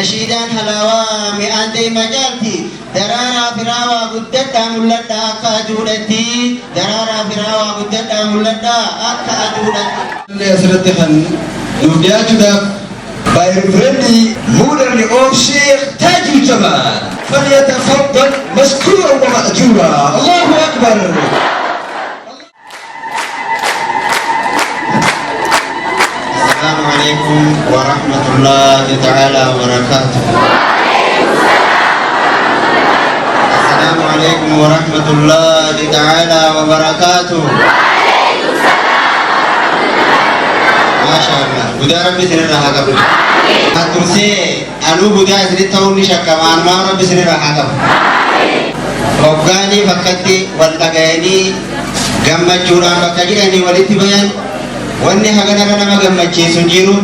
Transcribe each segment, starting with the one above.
نشيدان حلاوة مئان دي مجالتي درارا فراوة قدتا ملتا أكا جودتي درارا فراوة قدتا ملتا أكا جودتي أسرتخن نوديات داب باير فريندي مودرن أوف شيخ تاج الجمال فليتفضل مشكورا ومأجورا الله أكبر. السلام عليكم ورحمة الله تعالى وبركاته. السلام عليكم ورحمة الله تعالى وبركاته. ما شاء الله بدا ربي سنين راح قبل أترسي أنو بدا سنين توني شكمان ما ربي سنين راح قبل وقاني فكتي واللقاني قمت جوران فكجراني ولدي بيان wanni hagana nama gammachiisu jiru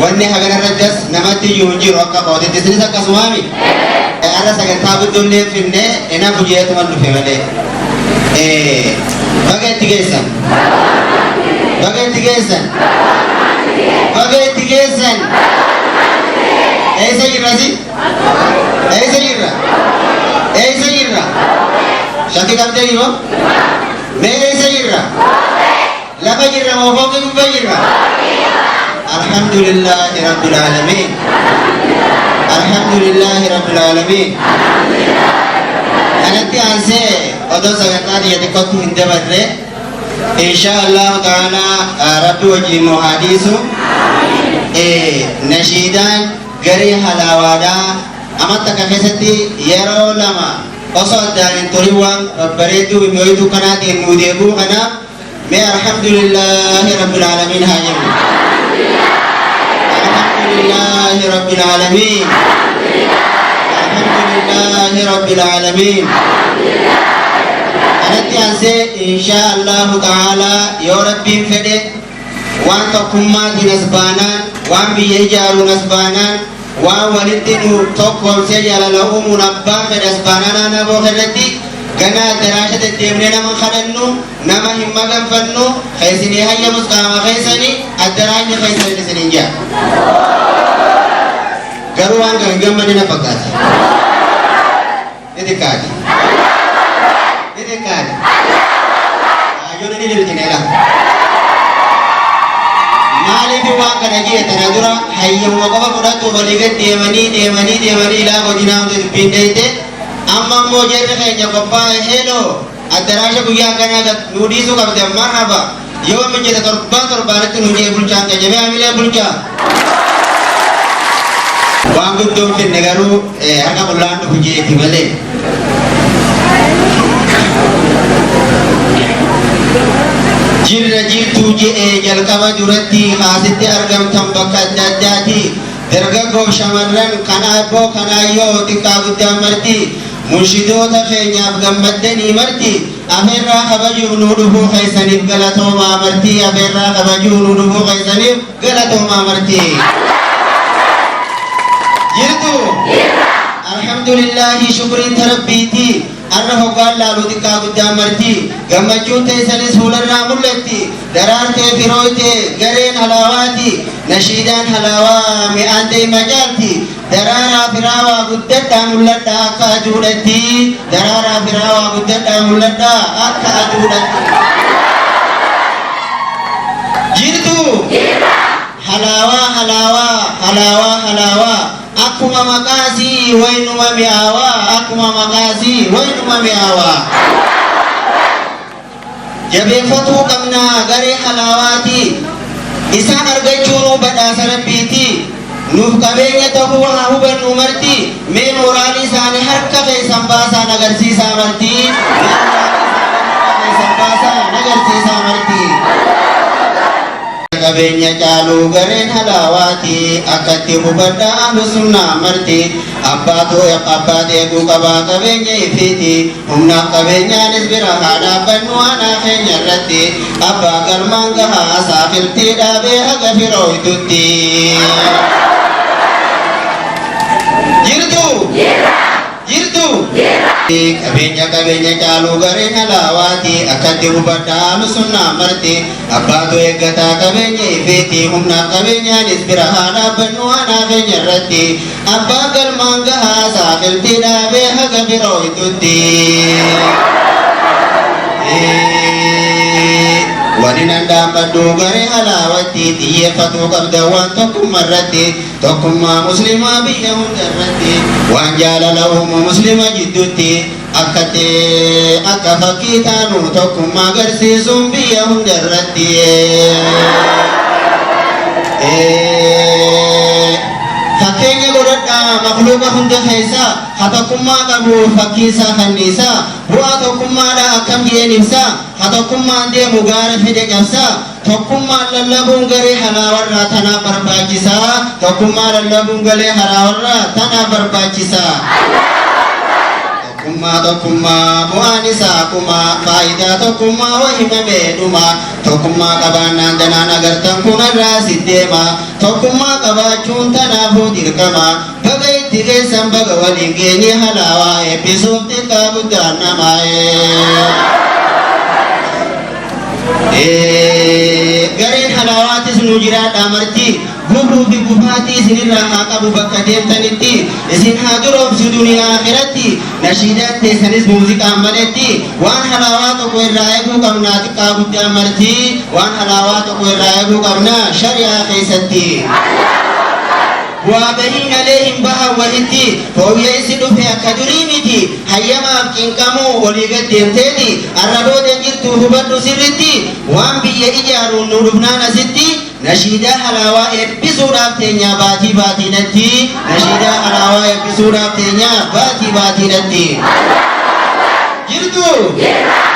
wanni hagana raddas namatti jiru akka qootetti sinis akkasumaami ala sagantaa guddoollee finne ina bujeetuman dhufe malee baga itti geessan baga itti geessan baga itti geessan eessa jirra si eessa jirra eessa jirra shakki qabdee yoo mee eessa jirra لما جرى وفوق بجرى الحمد لله رب العالمين الحمد لله رب العالمين أنا أنسى أدو سكتنا يتكوت من دبر إن شاء الله تعالى رب وجه محادث نشيدان غري حلاوادا أما تكفيستي يرو لما أصلا دارين تريوان بريدو بميوتو كنات الموديبو كنا الحمد لله رب العالمين هاجم الحمد لله رب العالمين الحمد لله رب العالمين أنا أنسى إن شاء الله تعالى يا ربي فدي وان تكمات نسبانا وان بيجار نسبانا وان ولدنو تقوم سيجال لهم منبا فنسبانا نبو خلتي كنا دراسة الدمنا نما خدنو نما هم مغن فنو خيسني هيا مسقام خيسني الدراجة خيسني لسنينجا قروان كان مننا فقط إذا كادي أجوني للجنة مالي بوان كان جيه تنادرا هيا وقفا فراتو بلغت ديماني لا وجناو تبين أما موجود خير جبابا هلو الدراسة بيا كنا نوديسو كابتن مرحبا يوم من جد تربان تنودي بلشان كجميع ميلا بلشان وانقول دوم في النجارو هذا بلان تبجي تبلي جير توجي جل كما جرتي خاصتي أرجم تنبكا جاتي درجة شمرن كنا بو كنا يو تكابد مرتي منشدوتا خينياف غمدني مرتي أفرا خبجو نودفو خيسانيف غلطو ما مرتي أفرا خبجو نودفو خيسانيف غلطو ما مرتي جرتو الحمد لله شكر تربيتي أنه قال لا لودكا قدام مرتي غمجو تيساني سولر رامولتي درار تفيرويتي غرين حلاواتي نشيدان حلاوة مئان دي مجالتي درارا فراوة قدتا ملتا أكا جودتي درارا فراوة قدتا ملتا أكا جودتي جرتو حلاوة حلاوة حلاوة حلاوة أكما مقاسي وينما مئاوة أكما مقاسي وينما مئاوة جبه فتو قمنا غري حلاواتي إسان أرغجونو بدا سربيتي نوف قبينة هو هبن مرتي من وراني ساني حركة خيسان باسا نغرسي سامرتي خيسان باسا نغرسي سامرتي قبينة جالو غرين حلاواتي أكتي مبدا أهل سنة مرتي أباتو يقبات يقو قبا قبينة يفيتي همنا قبينة نسبرا خانا بنوانا خين يرتي أبا قرمان قها ساخرتي دابي أغفروي تتي Jirtu. Qabeenya caaluu gareen halaawaati akkatti hubadhaa sunnaa marti abbaatu eeggataa qabeenya ifeeti humnaaf qabeenyaanis bira haa dhaabbannu aanaa keenya irratti abbaa galmaan gahaa saaqiltii dhaabee haga bira hoytutti. Wani nandaamaddu garee halaawatti xiyyeeffatuu qabda waan tokkummaa irratti tokkummaa muslimaa biyya hunda irratti waan jaalala uumu muslima jidduutti akka fakkii taanu tokkummaa agarsiisuun biyya hunda irratti. Fakkeenya godhadhaa makluuqa hunda keessaa haa tokkummaa qabu fakkii isaa kanniisaa bu'aa tokkummaadha akkam jeen ibsaa haa tokkummaan deemu gaara fide cabsaa tokkummaan lallabuun garee halaawarraa tanaaf barbaachisaa tokkummaa lallabuun garee halaawarraa tanaaf barbaachisaa. Tokkummaa bu'aan isaa akkuma faayidaa tokkummaa wahimamee dhuma tokkummaa qabaannaan danaan agartan kunarraa siddeema tokkummaa qabaachuun tanaafuu dirqama baga itti keessan baga waliin geenye halaawaa eebbisuuf xiqqaa guddaan namaa. Gareen halawaatis nu jiraadhaa marti gurruu fi gufaatii isinirraa haa qabu bakka deemtanitti isin haa duroomsu duniyaa akhiratti nashiidaan teessanis muuziqaan maletti waan halawaa tokko irraa eeguu qabnaa xiqqaa guddaan marti waan halawaa tokko irraa eeguu qabnaa shari'aa keessatti. Waabahiin alayhim baha walitti fooyya'insi dhufe akka durii miti hayyamaaf qinqamuu olii gad deemteeni arraboodan jirtu hubadhu sirritti waan biyya ijaaruun nu dhufnaan asitti nashiidaa halaawaa eebbisuudhaaf teenyaa baatii baatiidhatti nashiidaa halaawaa eebbisuudhaaf teenyaa baatii baatiidhatti. Jirtu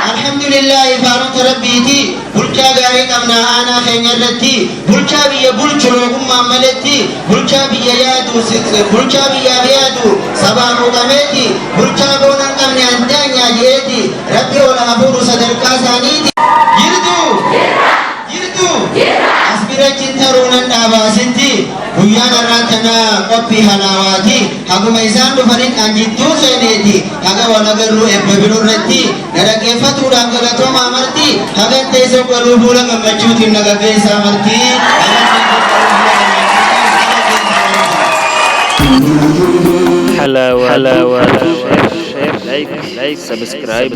alhamdulillahi faarota rabbiiti bulchaa gaarii qabnaa aanaa keenya irratti bulchaa biyya bulchu loogummaan maletti bulchaa biyya yaadu sabaan uumameeti bulchaa boonan qabne andaanyaa jeeti rabbi ol hafuuru sadarkaa isaaniiti. Jirtu asbirachin taruunan dhaabaasitti guyyaan irraan tanaa qophii halaawaati haguma isaan dhufaniin anjittuu seeneeti haga walagarruu ebba biroo irratti na dhaggeeffatuudhaaf galatoomaa marti haga teessoo qaluu fuula gammachuutiin na gaggeessaa marti. حلاوة like subscribe